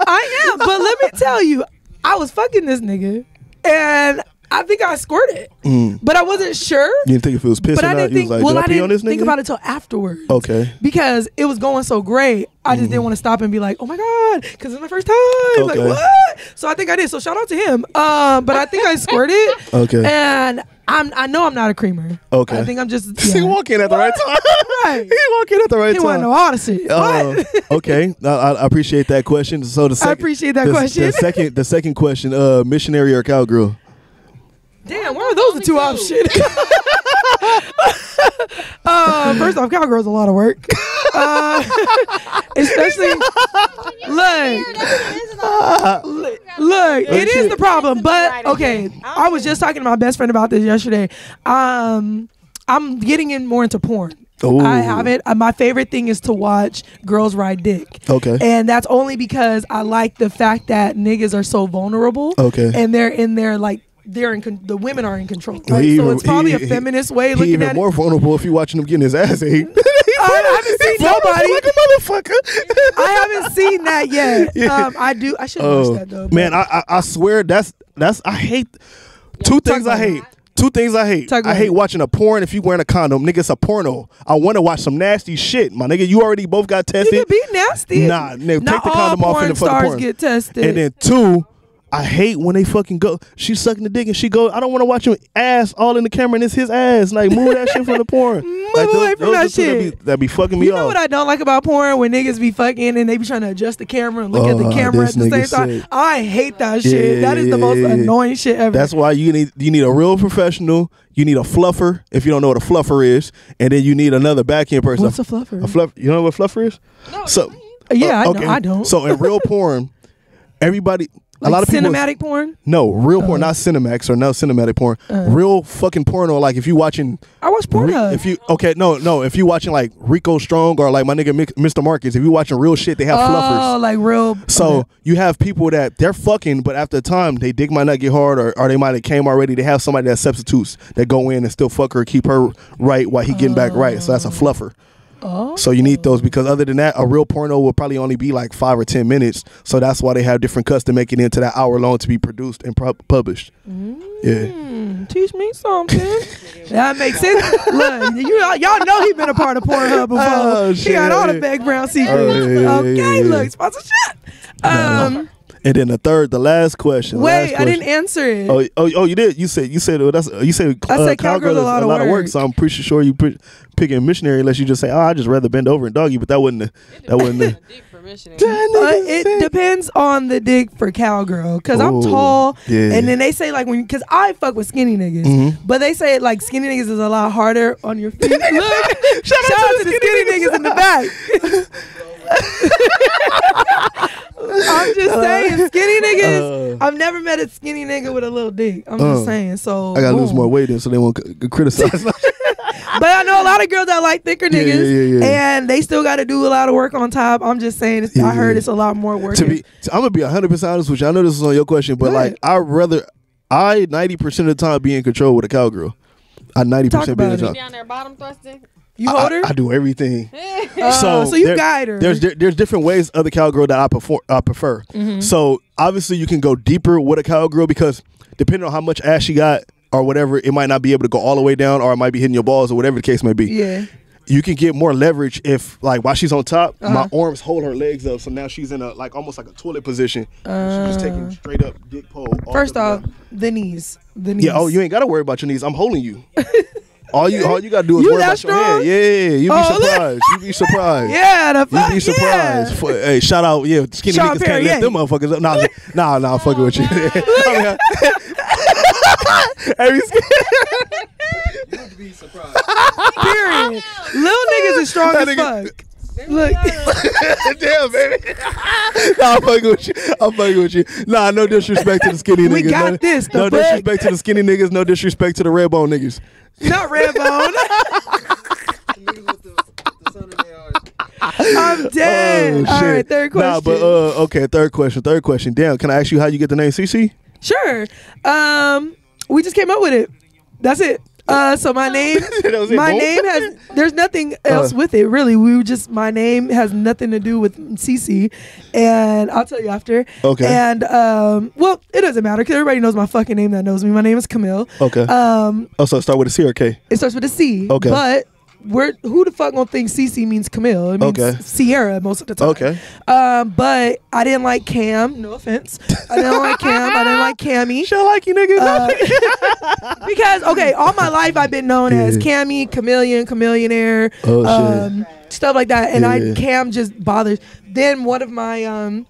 I am, but let me tell you, I was fucking this nigga, and I think I squirted, but I wasn't sure. You didn't think if it was pissing But I out? didn't You think. was like, Well, did I I pee on this didn't think nigga? about it till afterwards. Okay. Because it was going so great, I just didn't want to stop and be like, "Oh my god," because it's my first time. Like Okay. what? So I think I did. So shout out to him. But I think I squirted. Okay. And I know I'm not a creamer. Okay. I think I'm just. He Yeah. walk in at the right time. Right. He walk in at the right He want to time. know all the shit. What? Okay, I appreciate that question. So the second, appreciate that question. The second question, missionary or cowgirl? Damn, why are those the two options? First off, cowgirl's a lot of work. Especially, look, it is the problem. But okay, I was just talking to my best friend about this yesterday. I'm getting in more into porn. Ooh. I have it. My favorite thing is to watch girls ride dick. Okay. And that's only because I like the fact that niggas are so vulnerable. Okay. And they're in there like. The women are in control, right? So it's probably a feminist way looking even at more it. vulnerable if you watching him getting his ass ate. I haven't seen nobody. Like a motherfucker. I haven't seen that yet. Yeah. I should watch that though. Man, I swear that's I hate two things I hate. Two things I hate. Talk I about hate it. watching a porn if you wearing a condom. Nigga, it's a porno. I want to watch some nasty shit. My nigga, you already both got it tested. can be nasty. Nah, nigga, Not take the condom all off in the porn fucking stars porn. get tested. And then two, I hate when they fucking go. She's sucking the dick and she go. I don't want to watch him ass all in the camera and it's his ass. Like move that shit from the porn. Like, away from that the two shit. that be fucking me You off. know what I don't like about porn? When niggas be fucking and they be trying to adjust the camera and look at the camera at this the same nigga time. sick. I hate that shit. That is the most annoying shit ever. That's why you need a real professional. You need a fluffer if you don't know what a fluffer is, and then you need another back end person. What's a fluffer? A fluff. You know what fluffer is? No, So Yeah, okay. I don't. So in real porn, everybody. Like a lot of people. cinematic porn. No, real porn, not Cinemax or no cinematic porn. Real fucking porno. Like if you watching. I watch Pornhub. If you if you watching like Rico Strong or like my nigga Mr. Marcus, if you watching real shit, they have fluffers. Oh, like real. So you have people that they're fucking, but after a time they dig might not get hard, or they might have came already. They have somebody that substitutes that go in and still fuck her, keep her right while he getting back right. So that's a fluffer. Oh. So you need those because other than that, a real porno will probably only be like 5 or 10 minutes. So that's why they have different cuts to make it into that hour long to be produced and published. Yeah. Teach me something. That makes sense. Look, y'all know he been a part of Pornhub before. Oh, He got all the shit. background secrets. Yeah. Okay, look, sponsorship. And then the last question. Wait, I didn't answer it. Oh, you did. You said I said cowgirl's cowgirl is a lot of work. So I'm pretty sure you picking missionary unless you just say, I just rather bend over and doggy. But that wouldn't. Dick for missionary. It depends on the dick for cowgirl, cause I'm Ooh, tall, yeah. and then they say like cause I fuck with skinny niggas, but they say like skinny niggas is a lot harder on your feet. Look, shout out to the skinny niggas in the back. I'm just saying, skinny niggas. I've never met a skinny nigga with a little dick. I'm just saying. So I gotta lose boom. more weight in so they won't criticize. But I know a lot of girls that like thicker niggas, yeah. and they still got to do a lot of work on top. I'm just saying, I heard it's a lot more work. I'm gonna be 100% honest with you. I know this is on your question, but Go like ahead. I 90% of the time be in control with a cowgirl. I 90% Talk be in about control. You down there bottom thrusting? You hold her? I do everything. So you guide her. There's different ways of the cowgirl that I prefer. So obviously you can go deeper with a cowgirl because depending on how much ass she got or whatever, it might not be able to go all the way down, or it might be hitting your balls, or whatever the case may be. Yeah. You can get more leverage if, like, while she's on top, my arms hold her legs up, so now she's in a like almost like a toilet position. She's just taking straight up dick pole. First off, the knees. Yeah. Oh, you ain't gotta worry about your knees. I'm holding you. All you gotta do is You worry that about strong? your head. Yeah. You be Oh, look. surprised. You be surprised. Yeah, the fuck. You be surprised. Hey, shout out, skinny Shon niggas Perrier. can't lift them motherfuckers up. Nah, I'm fucking with you. Every You would be surprised. Period. Little niggas is strong as That fuck. Look. Damn, baby. Nah, I'm fucking with you. Nah, no disrespect to the skinny niggas. We got this, the No fuck? disrespect to the skinny niggas. No disrespect to the red bone niggas. Not red bone. Niggas with the sun in their eyes. I'm dead. All right, third question. Nah, but okay, third question. Damn, can I ask you how you get the name Cici? Sure. We just came up with it. That's it. So my name, That was it, my boom? name has. There's nothing else with it really. We were just my name has nothing to do with Cici, and I'll tell you after. Okay. And well, it doesn't matter because everybody knows my fucking name that knows me. My name is Camille. Okay. So start with a C or K? It starts with a C. Okay. But who the fuck gonna think Cici means Camille? It means Okay. Sierra most of the time. Okay. But I didn't like Cam. No offense. I didn't like Cam. I didn't like Cammy. Shit like you niggas. Because all my life I've been known as Cammy, Chameleon, Chameleonaire, stuff like that. And Cam just bothers. Then one of my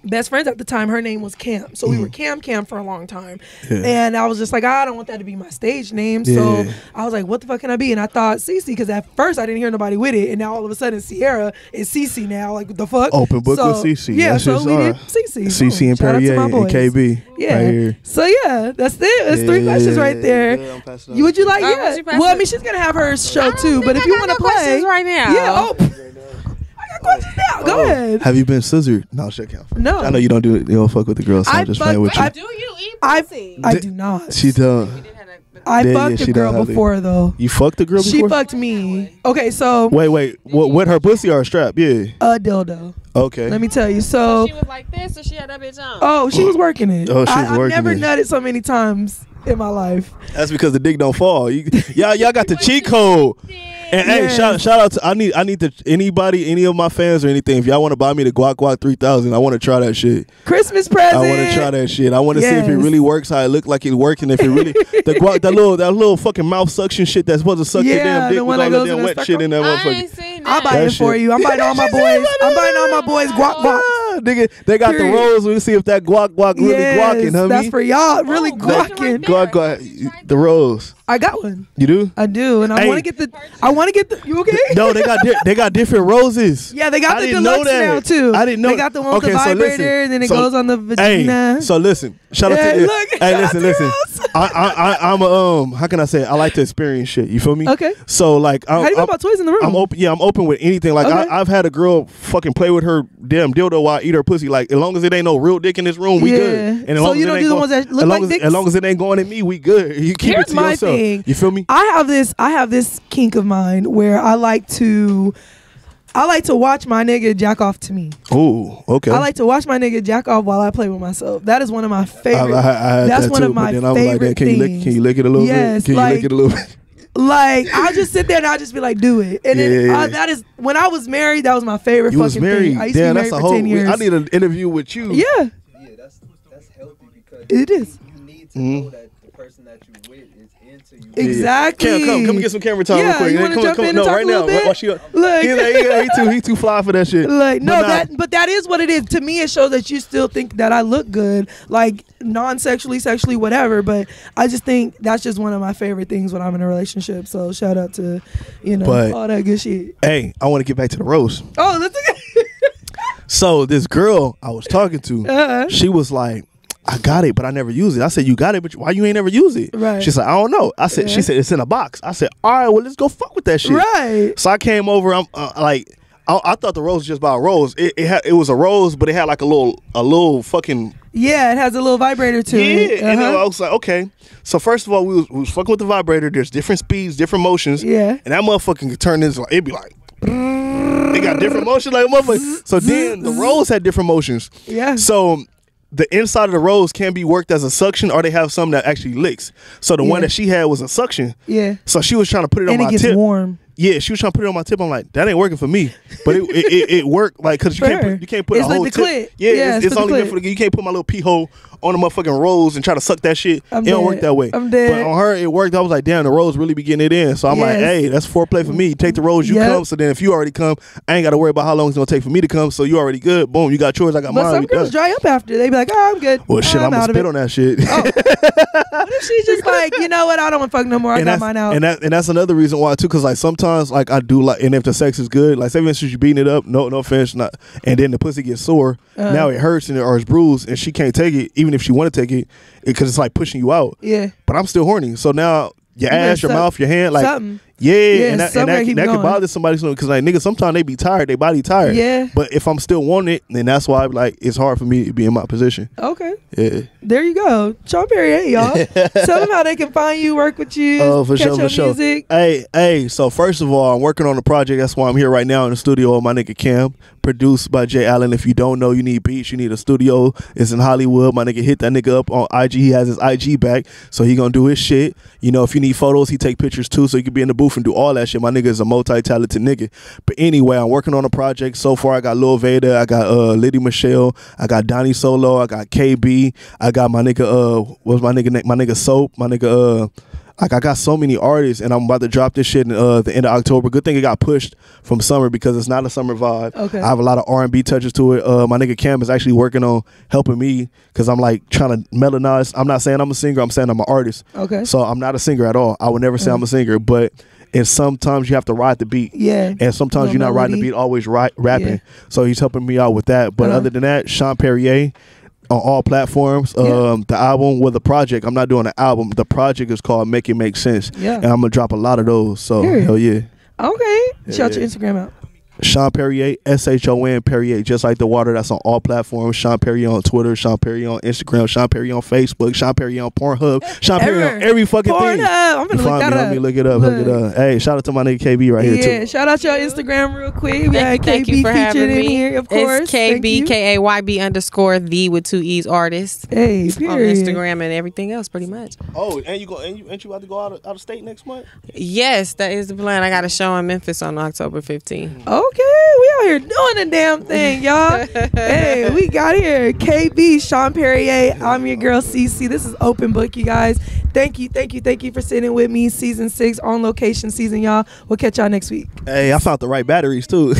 best friends at the time, her name was Cam. So we were Cam for a long time. Yeah. And I was just like, I don't want that to be my stage name. So I was like, what the fuck can I be? And I thought Cici, because at first I didn't hear nobody with it. And now all of a sudden Sierra is Cici now. Like, what the fuck? Open book with Cici. Yeah, so we did Cici. Cici and Perrier and KB. Yeah. Right here. So yeah, that's it. That's 3 questions right there. Yeah, Would you like would you pass Well, I it? mean, she's going to have her show too. But if you want to play. questions right now. Yeah. Questions now. Go ahead. Have you been scissored? No, shit count. No. I know you don't do it. You don't fuck with the girls. So I'm just playing with you. Do you eat pussy? I do not. She don't. I Yeah, fucked she a girl don't have it. before though. You fucked the girl before? She fucked me. Okay, so Wait. What her pussy or a strap? Yeah. a dildo. Okay. Let me tell you. So She was like this, or she had that bitch on. oh, she was working it. Oh, she was I've working never it. nutted so many times in my life. That's because the dick don't fall. Y'all got the cheat code. And hey, shout out to I need to any of my fans or anything. If y'all want to buy me the Guac 3000, I want to try that shit. Christmas present. I want to try that shit. I want to see if it Yes. really works how it look like it working. If it really the guac, that little fucking mouth suction shit that's supposed to suck your Yeah, damn the dick one with all that the goes in damn the wet shit in that I motherfucker. ain't seen I'll that. buy it That for shit. you. I'm buying all my boys. I'm buying all my boys guac. Nigga, they got Period. the rolls. We'll see if that guac really guacking, homie. That's for y'all. Really Oh, guac guacking. right Guac, the rolls. I got one. You do? I do, and I Hey. want to get the. You okay? No, they got different roses. Yeah, they got I the didn't know deluxe that. now too. I didn't know. They got the one with the Okay, so vibrator, listen. and then it So- goes on the vagina. Hey, so listen. Shout out Yeah, to look, Hey, shout out listen, to listen. Rose. I'm a how can I say it? I like to experience shit. You feel me? Okay. So like, How do you know about toys in the room? I'm open. Yeah, I'm open with anything. Like Okay. I've had a girl fucking play with her damn dildo while I eat her pussy. Like as long as it ain't no real dick in this room, we Yeah. good. And as So long as you it don't ain't do the going- ones that look as long like as, dicks? as long as it ain't going at me, we good. You keep Here's it to my yourself. thing. You feel me? I have this kink of mine where I like to watch my nigga jack off to me. Ooh, okay. I like to watch my nigga jack off while I play with myself. That is one of my favorite. I had that's that one too, of my but then I was like, favorite can things. you lick it a little Yes, bit? Can you lick it a little bit? Like I'll just sit there and I'll just be like, do it. And then Yeah. that is when I was married. That was my favorite You was fucking married. thing. I used Damn, to be that's married a for whole. 10 years. I need an interview with you. Yeah, Yeah, that's healthy because it is. you need to know that the person that you with is into you. Exactly. Cam, come get some camera time real Yeah, quick. you wanna Come jump in and no, talk right a little now. bit? While she, Look. he too fly for that shit. Like no, But nah, but that is what it is. To me, it shows that you still think that I look good, like non-sexually, sexually, whatever. But I just think that's just one of my favorite things when I'm in a relationship. So shout out to, But- all that good shit. Hey, I want to get back to the roast. Oh, that's okay. So this girl I was talking to, she was like, I got it, but I never use it. I said, you got it, but why you ain't never use it? Right. She said, I don't know. I said, She said, it's in a box. I said, all right, well, let's go fuck with that shit. Right. So I came over. I'm like, I thought the rose was just about a rose. It was a rose, but it had like a little fucking. Yeah, it has a little vibrator to it. And then I was like, okay. So first of all, we was fucking with the vibrator. There's different speeds, different motions. Yeah. And that motherfucker can turn into like, it'd be like. It got different motions like a motherfucker. So then the rose had different motions. Yeah. So the inside of the rose can be worked as a suction, or they have some that actually licks. So the one that she had was a suction. Yeah. So she was trying to put it on And my it gets tip. warm. Yeah, she was trying to put it on my tip. I'm like, that ain't working for me. But it worked like because you can't put It's a like whole the tip. clit. Yeah, Yeah, it's for the only meant clit. for the. You can't put my little pee hole on the motherfucking rose and try to suck that shit. I'm It don't dead. work that way. I'm dead. But on her, it worked. I was like, damn, the rose really be getting it in. So I'm like, Yes. hey, that's foreplay for me. Take the rose, you Yep. come. So then if you already come, I ain't got to worry about how long it's gonna take for me to come. So you already good. Boom, you got yours. I got But mine. some we girls done. dry up after. They be like, oh, I'm good. Well, shit, I'm gonna out of spit it. on that shit. What if she's just like, you know what? I don't want to fuck no more. I And got that's, mine out. and that's another reason why too, because like sometimes like I do like, and if the sex is good, like say for instance you beating it up, no offense, not, and then the pussy gets sore, now it hurts and or it's bruised, and she can't take it, even if she want to take it, because it's like pushing you out. Yeah. But I'm still horny, so now your better ass, your suck mouth, your hand, like something. Yeah, and that somebody keep can going. bother somebody because like niggas sometimes they be tired, they body tired. Yeah. But if I'm still wanting it, then that's why like it's hard for me to be in my position. Okay. Yeah. There you go. Shon Perrier, y'all. Tell them how they can find you, work with you, For catch sure, your for sure. music. Hey, so first of all, I'm working on a project. That's why I'm here right now in the studio with my nigga Cam, produced by Jay Allen. If you don't know, you need beats, you need a studio. It's in Hollywood. My nigga hit that nigga up on IG. He has his IG back, so he gonna do his shit. You know, if you need photos, he take pictures too, so you can be in the booth and do all that shit. My nigga is a multi-talented nigga. But anyway, I'm working on a project. So far, I got Lil Veda, I got Liddy Michelle, I got Donnie Solo, I got KB, I got my nigga what's my nigga name? My nigga Soap, my nigga like I got so many artists, and I'm about to drop this shit in the end of October. Good thing it got pushed from summer because it's not a summer vibe. Okay. I have a lot of R&B touches to it. My nigga Cam is actually working on helping me because I'm like trying to melodize. I'm not saying I'm a singer. I'm saying I'm an artist. Okay. So I'm not a singer at all. I would never say I'm a singer, but and sometimes you have to ride the beat. Yeah. And sometimes you're not riding the beat, always rapping. Yeah. So he's helping me out with that. But other than that, Shon Perrier on all platforms. The album with the project, I'm not doing an album. The project is called Make It Make Sense. Yeah. And I'm going to drop a lot of those. So, hell yeah. Okay. Shout your Instagram out. Shon Perrier, SHON Perrier, just like the water. That's on all platforms. Shon Perrier on Twitter, Shon Perrier on Instagram, Shon Perrier on Facebook, Shon Perrier on Pornhub, Shon Perrier on every fucking thing. I'm gonna look that up. Let me look it up. Look it up. Hey, shout out to my nigga KB right here too. Yeah, shout out your Instagram real quick. We had Thank KB you for featured having in me. here, of course. It's KB KAYB_ the with 2 E's artist. Hey, on period. Instagram and everything else, pretty much. Oh, and you ain't you about to go out of state next month? Yes, that is the plan. I got a show in Memphis on October 15th. Okay, we out here doing the damn thing, y'all. Hey, we got here KB, Shon Perrier. I'm your girl Cici. This is Open Book, you guys. Thank you for sitting with me. Season 6 on location season, y'all. We'll catch y'all next week. Hey, I found the right batteries too.